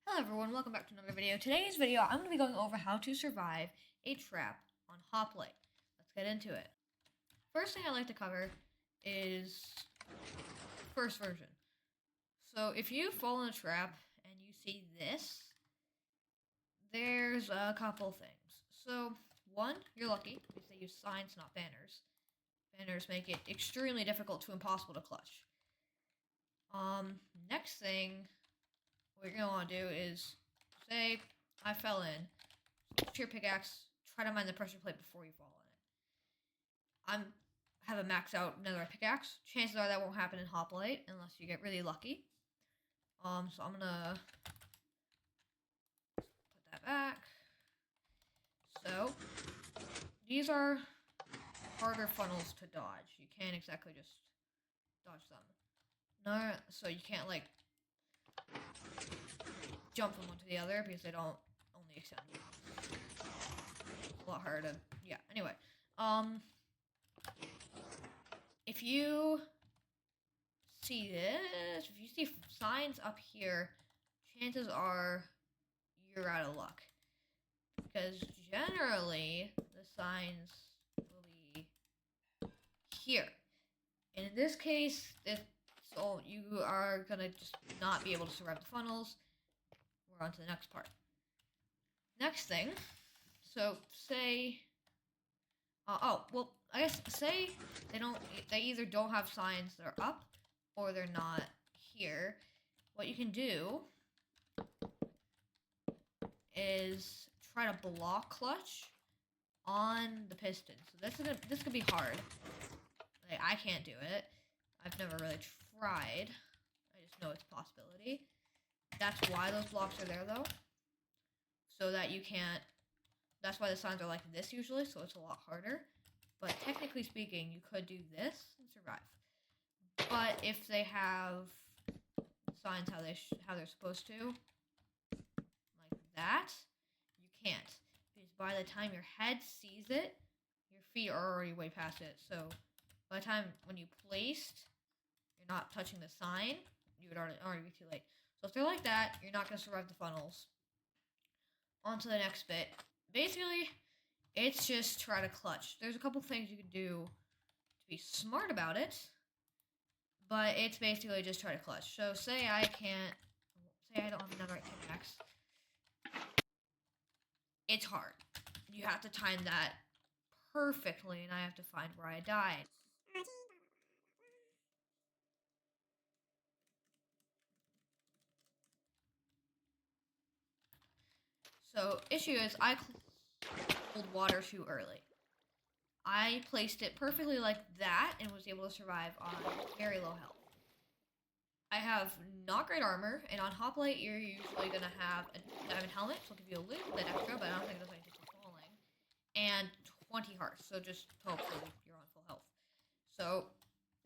Hello everyone, welcome back to another video. Today's video, I'm going to be going over how to survive a trap on hoplite. Let's get into it. First thing I'd like to cover is first version. So if you fall in a trap and you see this, there's a couple things. So one, you're lucky because they use signs, not banners. Banners make it extremely difficult to impossible to clutch. Next thing what you're gonna want to do is, say I fell in, switch your pickaxe, try to mine the pressure plate before you fall in it. Have a max out netherite pickaxe. Chances are that won't happen in hoplite unless you get really lucky. So I'm gonna put that back. So these are harder funnels to dodge. You can't exactly just dodge them. No, so you can't like jump from one to the other because they don't only extend. It's a lot harder to, yeah, anyway. If you see this, if you see signs up here, chances are you're out of luck. Because generally, the signs will be here. And in this case, so you are gonna just not be able to survive the funnels. We're on to the next part. Next thing, so say, I guess say they either don't have signs that are up or they're not here. What you can do is try to block clutch on the piston. So this could be hard. Like, I can't do it. I've never really tried. I just know it's a possibility. That's why those blocks are there, though. So that you can't... That's why the signs are like this usually, so it's a lot harder. But technically speaking, you could do this and survive. But if they have signs how they're supposed to, like that, you can't. Because by the time your head sees it, your feet are already way past it. So by the time when you placed, you're not touching the sign, you would already be too late. So if they're like that, you're not going to survive the funnels. On to the next bit. Basically, it's just try to clutch. There's a couple things you can do to be smart about it, but it's basically just try to clutch. So say I don't have another right pickaxe. It's hard. You have to time that perfectly, and I have to find where I died. So, issue is I cold water too early. I placed it perfectly like that and was able to survive on very low health. I have not great armor, and on hoplite you're usually going to have a diamond helmet, so it'll give you a little bit extra, but I don't think it does anything for falling. And 20 hearts, so just hopefully you're on full health. So,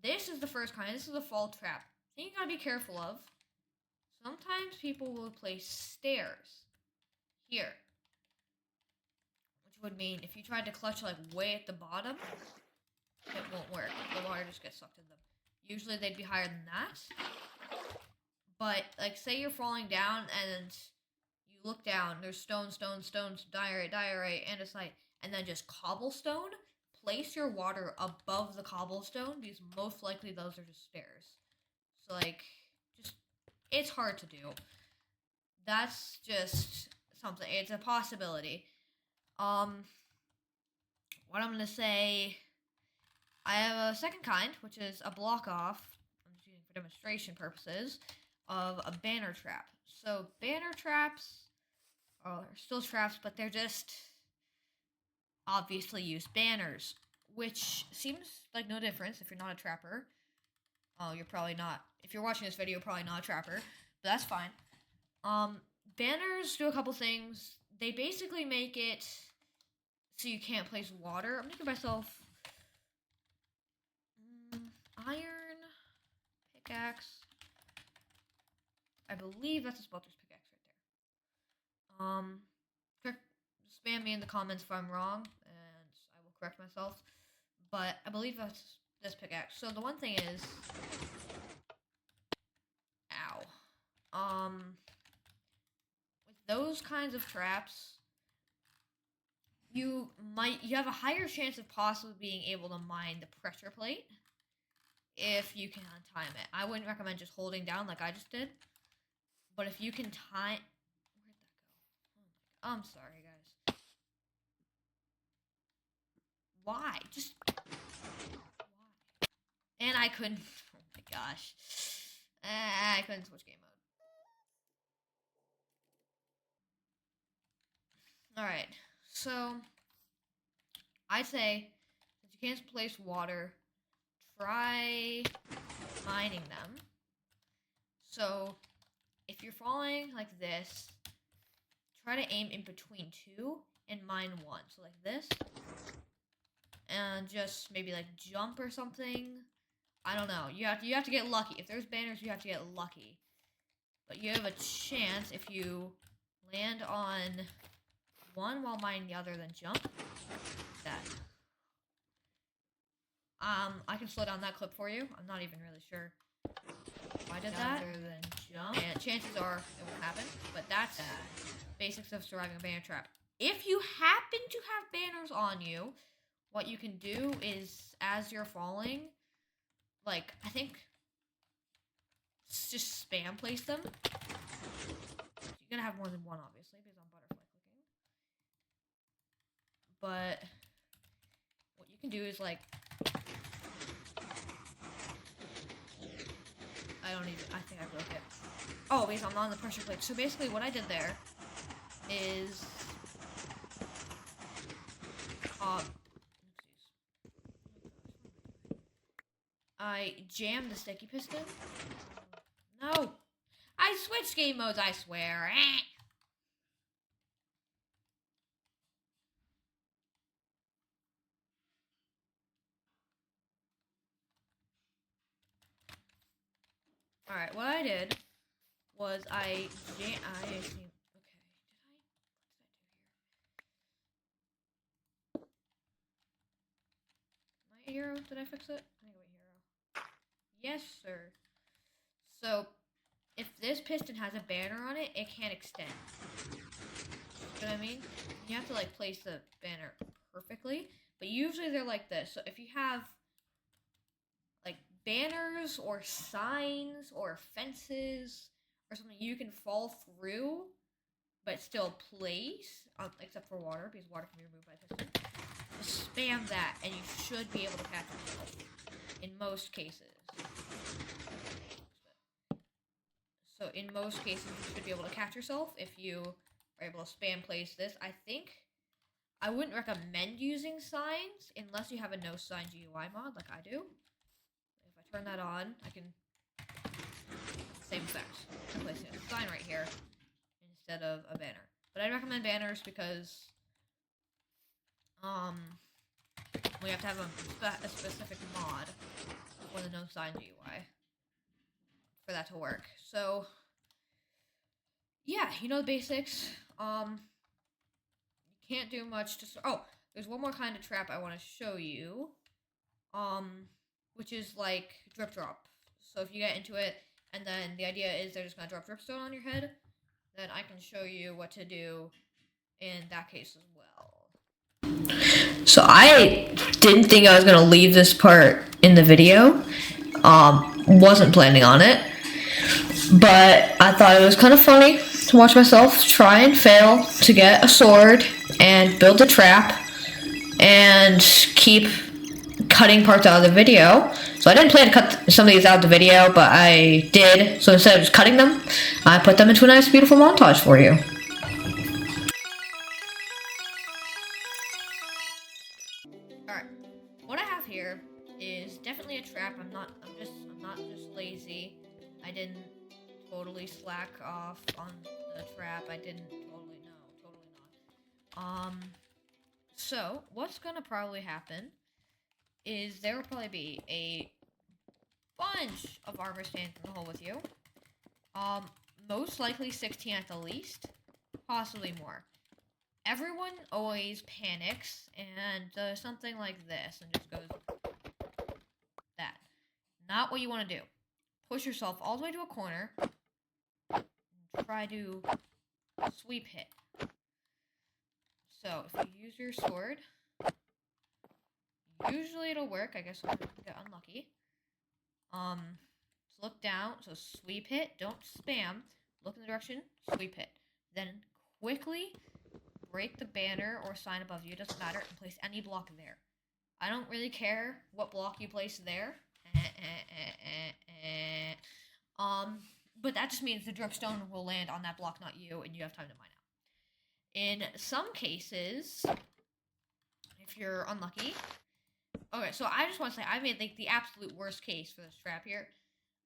this is the first kind. This is a fall trap. Thing you gotta be careful of. Sometimes people will place stairs here, which would mean if you tried to clutch like way at the bottom, it won't work. The water just gets sucked in them. Usually they'd be higher than that. But like say you're falling down and you look down, there's stones, diorite, andesite, and then just cobblestone. Place your water above the cobblestone because most likely those are just stairs. So like it's hard to do. That's just something. It's a possibility. What I'm gonna say, I have a second kind, which is a block off. I'm just using for demonstration purposes of a banner trap. So banner traps are still traps, but they're just obviously use banners, which seems like no difference if you're not a trapper. Oh, you're probably not. If you're watching this video, you're probably not a trapper, but that's fine. Banners do a couple things. They basically make it so you can't place water. I'm gonna give myself iron pickaxe. I believe that's a spelter's pickaxe right there. Spam me in the comments if I'm wrong, and I will correct myself. But I believe that's this pickaxe. So the one thing is, ow. those kinds of traps, you have a higher chance of possibly being able to mine the pressure plate if you can time it. I wouldn't recommend just holding down like I just did, but if you can time, where'd that go? Oh I'm sorry, guys. Why? Just why? And I couldn't. Oh my gosh, I couldn't switch game mode. All right, so I'd say since you can't place water, try mining them. So if you're falling like this, try to aim in between two and mine one. So like this, and just maybe like jump or something. I don't know. You have to get lucky. If there's banners, you have to get lucky. But you have a chance if you land on one while mining the other, then jump. That. I can slow down that clip for you. I'm not even really sure why I did that. Other than jump. And chances are it won't happen. But that's basics of surviving a banner trap. If you happen to have banners on you, what you can do is, as you're falling, like, I think, just spam place them. You're gonna have more than one, obviously, because I'm butterfly clicking. But what you can do is, like, I think I broke it. Oh, because I'm on the pressure plate. So basically what I did there is, I jammed the sticky piston. No! I switched game modes, I swear. Alright, what I did was I see, okay, what did I do here? My hero, did I fix it? I think wait, hero. Yes, sir. So, if this piston has a banner on it, it can't extend. You know what I mean? You have to, like, place the banner perfectly, but usually they're like this. So if you have, like, banners or signs or fences or something you can fall through but still place, except for water, because water can be removed by piston, just spam that and you should be able to catch yourself in most cases. So in most cases you should be able to catch yourself if you are able to spam place this. I think I wouldn't recommend using signs unless you have a no sign GUI mod like I do. If I turn that on, I can same effect. I'm placing a sign right here instead of a banner. But I recommend banners because we have to have a specific mod for the no sign GUI for that to work. So yeah, you know the basics. You can't do much to there's one more kind of trap I want to show you. Which is like drip drop. So if you get into it and then the idea is they're just gonna drop dripstone on your head, then I can show you what to do in that case as well. So I didn't think I was gonna leave this part in the video. Wasn't planning on it. But I thought it was kind of funny to watch myself try and fail to get a sword and build a trap and keep cutting parts out of the video. So I didn't plan to cut some of these out of the video, but I did. So instead of just cutting them, I put them into a nice, beautiful montage for you. Alright, what I have here is definitely a trap. I'm not just lazy. I didn't totally slack off on the trap. I didn't totally not. So what's gonna probably happen is there will probably be a bunch of armor standing in the hole with you. Most likely 16 at the least, possibly more. Everyone always panics and does something like this and just goes that. Not what you want to do. Push yourself all the way to a corner. Try to sweep hit. So if you use your sword, usually it'll work. I guess we'll get unlucky. So look down. So sweep hit. Don't spam. Look in the direction. Sweep hit. Then quickly break the banner or sign above you. It doesn't matter. And place any block there. I don't really care what block you place there. But that just means the dripstone will land on that block, not you, and you have time to mine out. In some cases, if you're unlucky. Okay, so I just want to say I made like the absolute worst case for this trap here.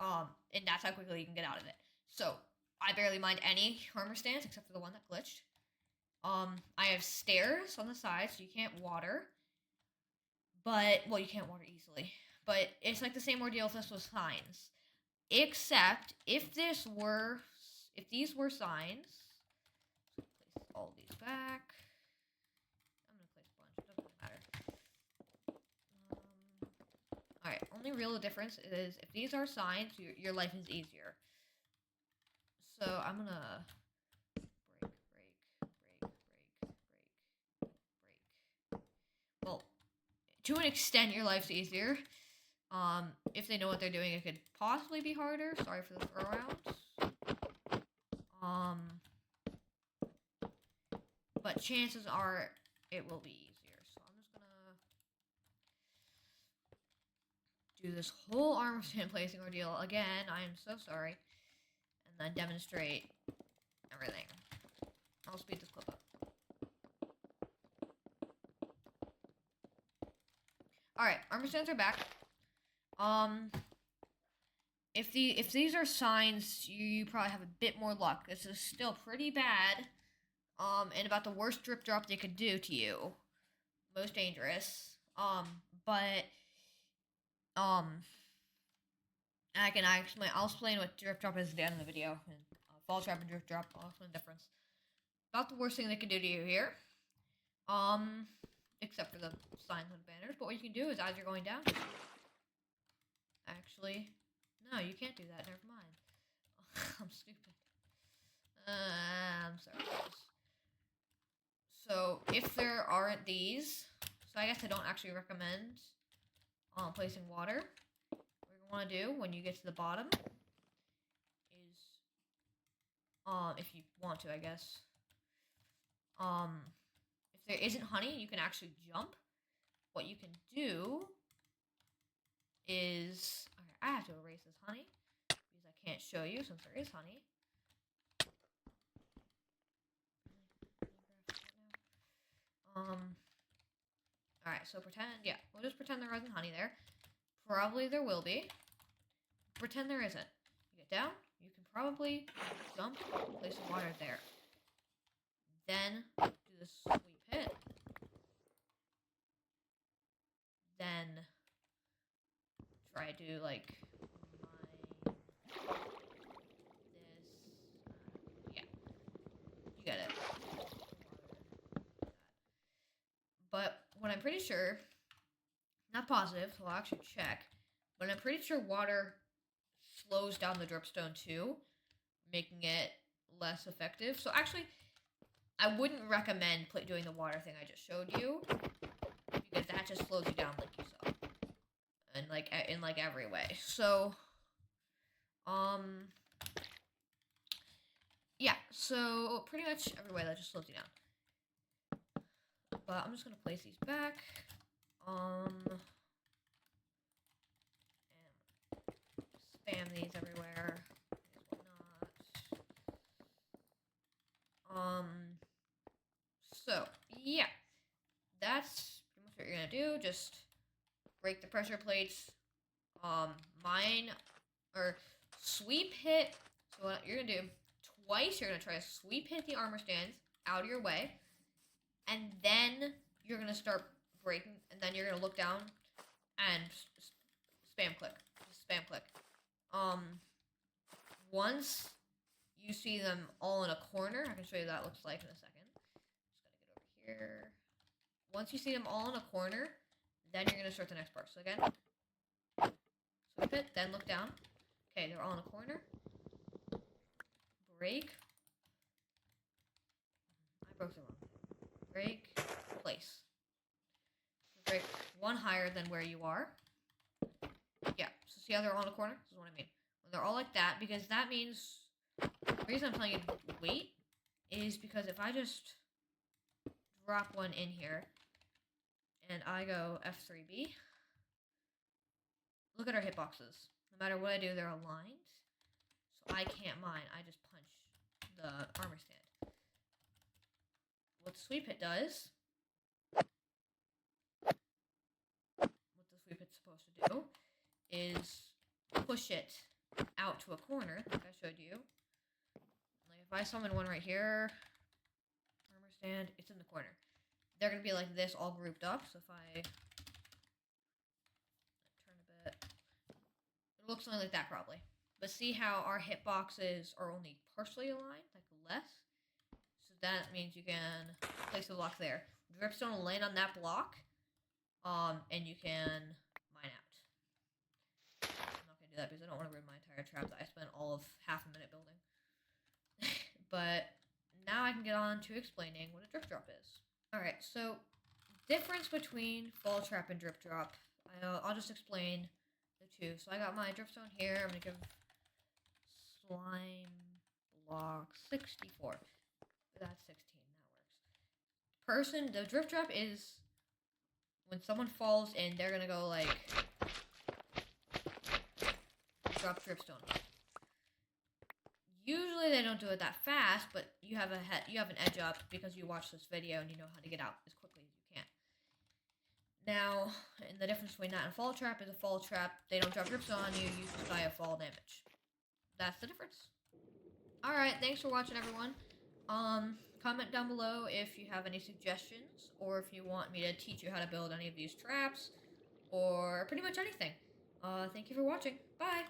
And that's how quickly you can get out of it. So I barely mined any armor stands except for the one that glitched. I have stairs on the side, so you can't water. But, well, you can't water easily. But it's like the same ordeal if this was signs. Except, if these were signs, place all these back. I'm gonna place a bunch, it doesn't matter. Alright, only real difference is, if these are signs, your life is easier. So, I'm gonna break. Well, to an extent, your life's easier. If they know what they're doing, it could possibly be harder. Sorry for the throw rounds. But chances are it will be easier. So I'm just gonna do this whole armor stand placing ordeal again. I am so sorry. And then demonstrate everything. I'll speed this clip up. Alright, armor stands are back. If these are signs, you probably have a bit more luck. This is still pretty bad. And about the worst drip drop they could do to you. Most dangerous. I'll explain what drip drop is at the end of the video. And fall trap and drip drop, I'll explain the difference. About the worst thing they can do to you here. Except for the signs and banners. But what you can do is as you're going down. Actually, no, you can't do that. Never mind. I'm stupid. I'm sorry, guys. So, if there aren't these, so I guess I don't actually recommend placing water. What you want to do when you get to the bottom is, if you want to, I guess, if there isn't honey, you can actually jump. What you can do is, okay, I have to erase this honey because I can't show you since there is honey. Alright, so pretend, yeah, we'll just pretend there isn't honey there. Probably there will be. Pretend there isn't. You get down, you can probably jump, place some water there. Then, do the sweep hit. Then, try to, like, mine this. Yeah. You get it. But what I'm pretty sure, not positive, so I'll actually check, but I'm pretty sure water slows down the dripstone too, making it less effective. So actually, I wouldn't recommend doing the water thing I just showed you, because that just slows you down like you saw, and in every way. So, yeah. So pretty much every way that just slows you down. But I'm just gonna place these back. And spam these everywhere. So yeah, that's pretty much what you're gonna do. Just break the pressure plates. Mine or sweep hit. So what you're gonna do twice? You're gonna try to sweep hit the armor stands out of your way. And then you're going to start breaking, and then you're going to look down and spam click. Just spam click. Once you see them all in a corner, I can show you what that looks like in a second. Just got to get over here. Once you see them all in a corner, then you're going to start the next part. So again, sweep it, then look down. Okay, they're all in a corner. Break. broke the wrong thing. Break, place. Break one higher than where you are. Yeah, so see how they're all in a corner? This is what I mean. When they're all like that, because that means... The reason I'm telling you to wait is because if I just drop one in here and I go F3B, look at our hitboxes. No matter what I do, they're aligned. So I can't mine. I just punch the armor stand. What the sweep hit does, what the sweep hit's supposed to do, is push it out to a corner, like I showed you. Like if I summon one right here, armor stand, it's in the corner. They're going to be like this, all grouped up. So if I turn a bit, it looks something like that probably. But see how our hitboxes are only partially aligned, like less? So that means you can place the block there. Dripstone will land on that block, and you can mine out. I'm not going to do that because I don't want to ruin my entire trap that I spent all of half a minute building. But now I can get on to explaining what a drip drop is. Alright, so difference between fall trap and drip drop. I'll just explain the two. So I got my dripstone here. I'm going to give slime block 64. That's 16. That works. The drip drop is when someone falls in, they're going to go like drop dripstone. Usually they don't do it that fast, but you have an edge up because you watched this video and you know how to get out as quickly as you can. Now, and the difference between that and fall trap is a fall trap, they don't drop dripstone on you, you just die of fall damage. That's the difference. Alright, thanks for watching everyone. Comment down below if you have any suggestions or if you want me to teach you how to build any of these traps or pretty much anything. Thank you for watching. Bye!